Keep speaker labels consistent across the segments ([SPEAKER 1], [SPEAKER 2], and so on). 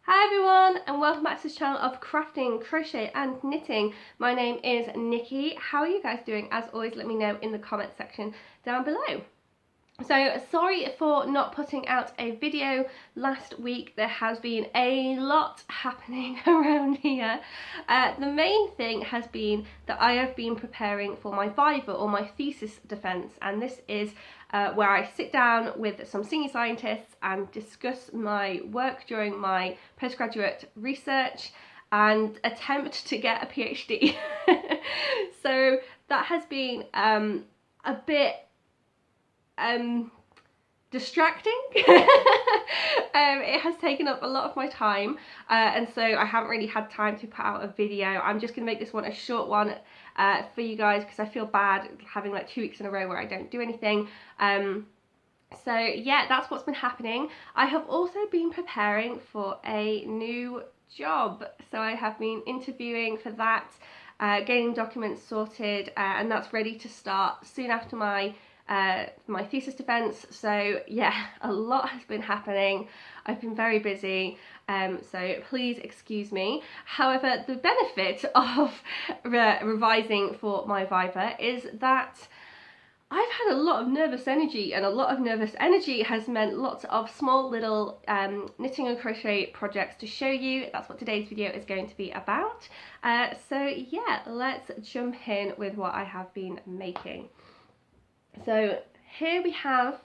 [SPEAKER 1] Hi everyone, and welcome back to this channel of crafting, crochet and knitting. My name is Nikki. How are you guys doing? As always, let me know in the comment section down below. So sorry for not putting out a video last week. There has been a lot happening around here. The main thing has been that I have been preparing for my viva, or my thesis defence, and this is where I sit down with some senior scientists and discuss my work during my postgraduate research and attempt to get a PhD. So that has been a bit distracting. It has taken up a lot of my time, and so I haven't really had time to put out a video. I'm just gonna make this one a short one for you guys because I feel bad having like 2 weeks in a row where I don't do anything. So yeah, that's what's been happening. I have also been preparing for a new job, so I have been interviewing for that, getting documents sorted, and that's ready to start soon after my thesis defence. So yeah, a lot has been happening. I've been very busy, so please excuse me. However, the benefit of revising for my viva is that I've had a lot of nervous energy, and a lot of nervous energy has meant lots of small little knitting and crochet projects to show you. That's what today's video is going to be about. So yeah, let's jump in with what I have been making. So here we have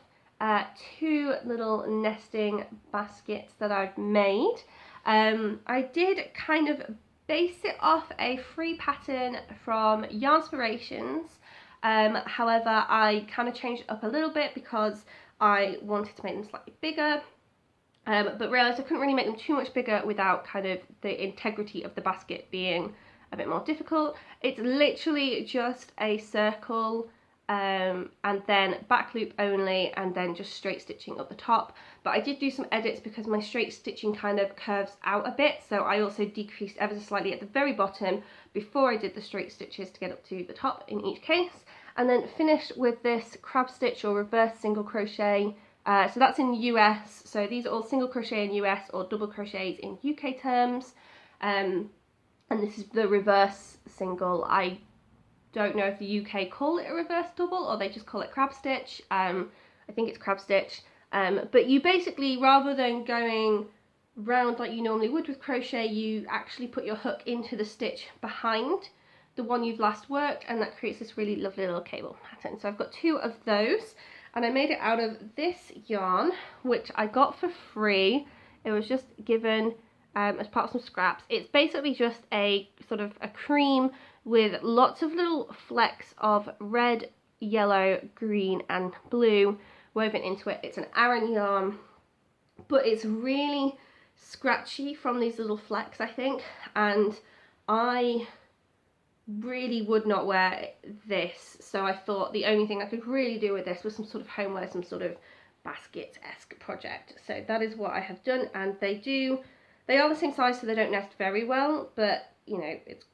[SPEAKER 1] 2 little nesting baskets that I've made. I did kind of base it off a free pattern from Yarnspirations. However, I kind of changed it up a little bit because I wanted to make them slightly bigger, but realised I couldn't really make them too much bigger without kind of the integrity of the basket being a bit more difficult. It's literally just a circle, and then back loop only, and then just straight stitching up the top. But I did do some edits because my straight stitching kind of curves out a bit, so I also decreased ever so slightly at the very bottom before I did the straight stitches to get up to the top in each case, and then finished with this crab stitch or reverse single crochet. So that's in US, so these are all single crochet in US or double crochets in UK terms, and this is the reverse single. I don't know if the UK call it a reverse double or they just call it crab stitch. I think it's crab stitch. But you basically, rather than going round like you normally would with crochet, you actually put your hook into the stitch behind the one you've last worked, and that creates this really lovely little cable pattern. So I've got 2 of those, and I made it out of this yarn, which I got for free. It was just given as part of some scraps. It's basically just a sort of a cream with lots of little flecks of red, yellow, green and blue woven into it. It's an Aran yarn, but it's really scratchy from these little flecks, I think, and I really would not wear this, so I thought the only thing I could really do with this was some sort of homeware, some sort of basket-esque project. So that is what I have done, and they are the same size, so they don't nest very well, but you know, it's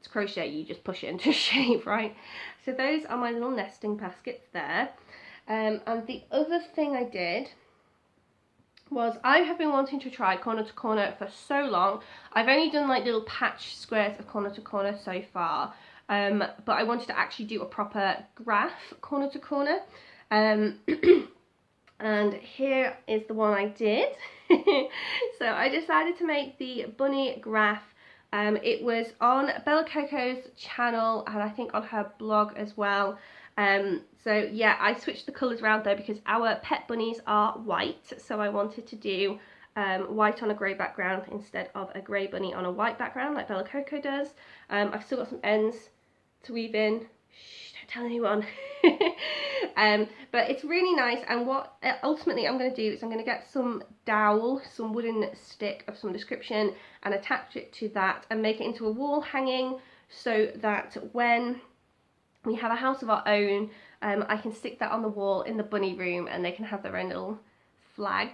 [SPEAKER 1] crochet, you just push it into shape, right? So those are my little nesting baskets there. And the other thing I did was, I have been wanting to try corner to corner for so long. I've only done like little patch squares of corner to corner so far, but I wanted to actually do a proper graph corner to corner. And here is the one I did. So I decided to make the bunny graph. It was on Bella Coco's channel, and I think on her blog as well. So yeah, I switched the colours around though because our pet bunnies are white, so I wanted to do white on a grey background instead of a grey bunny on a white background like Bella Coco does. I've still got some ends to weave in. Shh, don't tell anyone. But it's really nice, and what ultimately I'm going to do is I'm going to get some dowel, some wooden stick of some description, and attach it to that and make it into a wall hanging, so that when we have a house of our own, I can stick that on the wall in the bunny room and they can have their own little flag,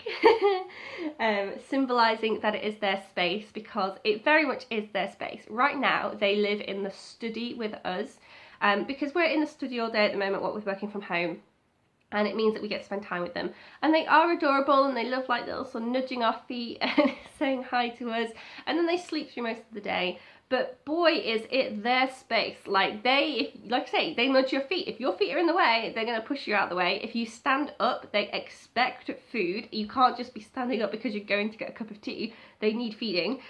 [SPEAKER 1] symbolising that it is their space, because it very much is their space. Right now they live in the study with us, because we're in the studio all day at the moment, what with working from home. and it means that we get to spend time with them. And they are adorable, and they love like little sort of nudging our feet and saying hi to us, and then they sleep through most of the day. But boy, is it their space. Like I say, they nudge your feet. If your feet are in the way, they're going to push you out of the way. If you stand up, they expect food. You can't just be standing up because you're going to get a cup of tea. They need feeding.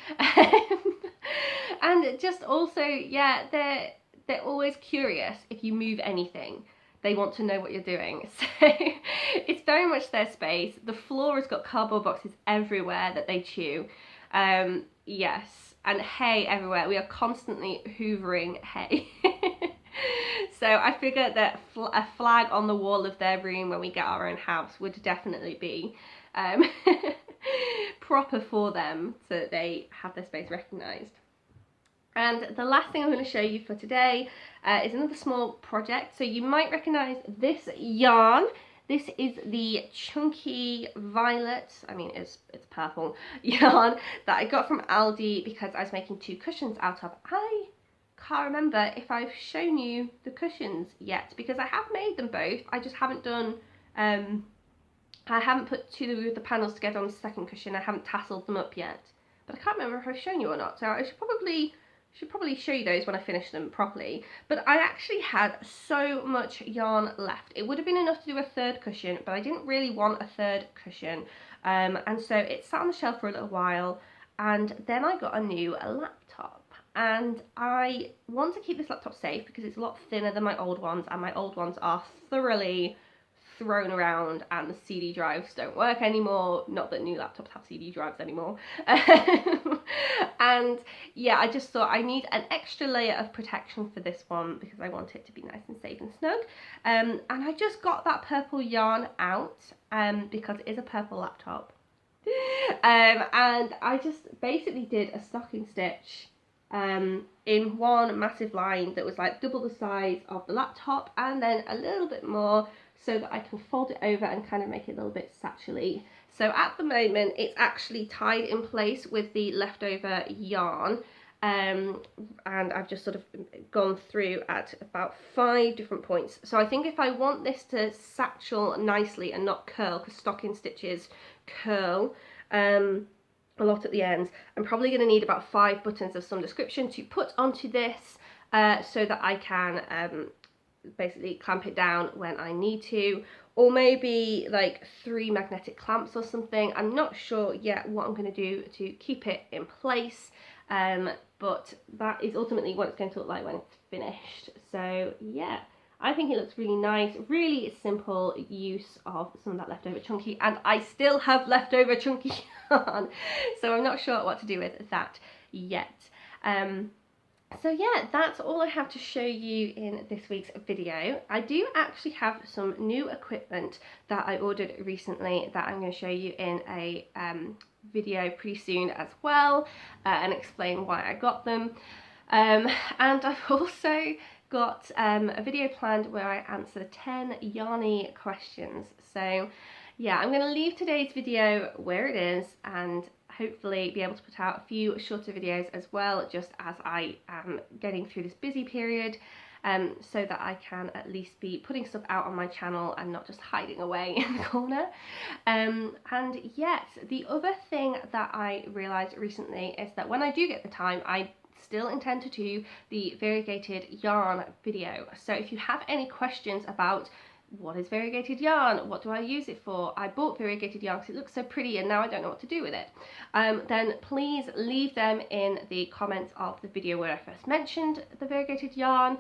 [SPEAKER 1] And just also, yeah, they're always curious if you move anything. They want to know what you're doing. So it's very much their space. The floor has got cardboard boxes everywhere that they chew. Yes, and hay everywhere. We are constantly hoovering hay. So I figure that a flag on the wall of their room when we get our own house would definitely be proper for them, so that they have their space recognised. And the last thing I'm going to show you for today is another small project. So you might recognise this yarn. This is the chunky violet, I mean it's purple yarn that I got from Aldi because I was making 2 cushions out of. I can't remember if I've shown you the cushions yet, because I have made them both. I just haven't done, I haven't put two of the panels together on the second cushion. I haven't tasseled them up yet. But I can't remember if I've shown you or not, so I should probably show you those when I finish them properly. But I actually had so much yarn left. It would have been enough to do a 3rd cushion, but I didn't really want a 3rd cushion. And so it sat on the shelf for a little while, and then I got a new laptop. And I want to keep this laptop safe because it's a lot thinner than my old ones, and my old ones are thoroughly thrown around and the CD drives don't work anymore. Not that new laptops have CD drives anymore. And yeah, I just thought I need an extra layer of protection for this one because I want it to be nice and safe and snug. And I just got that purple yarn out because it is a purple laptop. And I just basically did a stocking stitch in one massive line that was like double the size of the laptop, and then a little bit more so that I can fold it over and kind of make it a little bit satchel-y. So at the moment it's actually tied in place with the leftover yarn, and I've just sort of gone through at about 5 different points. So I think if I want this to satchel nicely and not curl, because stocking stitches curl a lot at the ends, I'm probably going to need about 5 buttons of some description to put onto this so that I can basically clamp it down when I need to, or maybe like 3 magnetic clamps or something. I'm not sure yet what I'm going to do to keep it in place, but that is ultimately what it's going to look like when it's finished. So yeah, I think it looks really nice, really simple use of some of that leftover chunky, and I still have leftover chunky yarn, so I'm not sure what to do with that yet. So yeah, that's all I have to show you in this week's video. I do actually have some new equipment that I ordered recently that I'm going to show you in a video pretty soon as well, and explain why I got them. And I've also got a video planned where I answer 10 yarny questions. So yeah, I'm going to leave today's video where it is and hopefully be able to put out a few shorter videos as well, just as I am getting through this busy period, so that I can at least be putting stuff out on my channel and not just hiding away in the corner. And yes, the other thing that I realised recently is that when I do get the time, I still intend to do the variegated yarn video. So if you have any questions about what is variegated yarn, what do I use it for, I bought variegated yarn because it looks so pretty and now I don't know what to do with it, then please leave them in the comments of the video where I first mentioned the variegated yarn,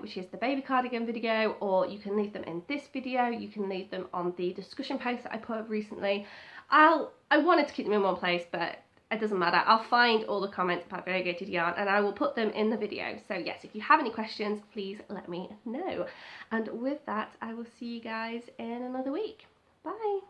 [SPEAKER 1] which is the baby cardigan video, or you can leave them in this video. You can leave them on the discussion post that I put up recently. I wanted to keep them in one place, but it doesn't matter. I'll find all the comments about variegated yarn and I will put them in the video. So yes, if you have any questions, please let me know. And with that, I will see you guys in another week. Bye.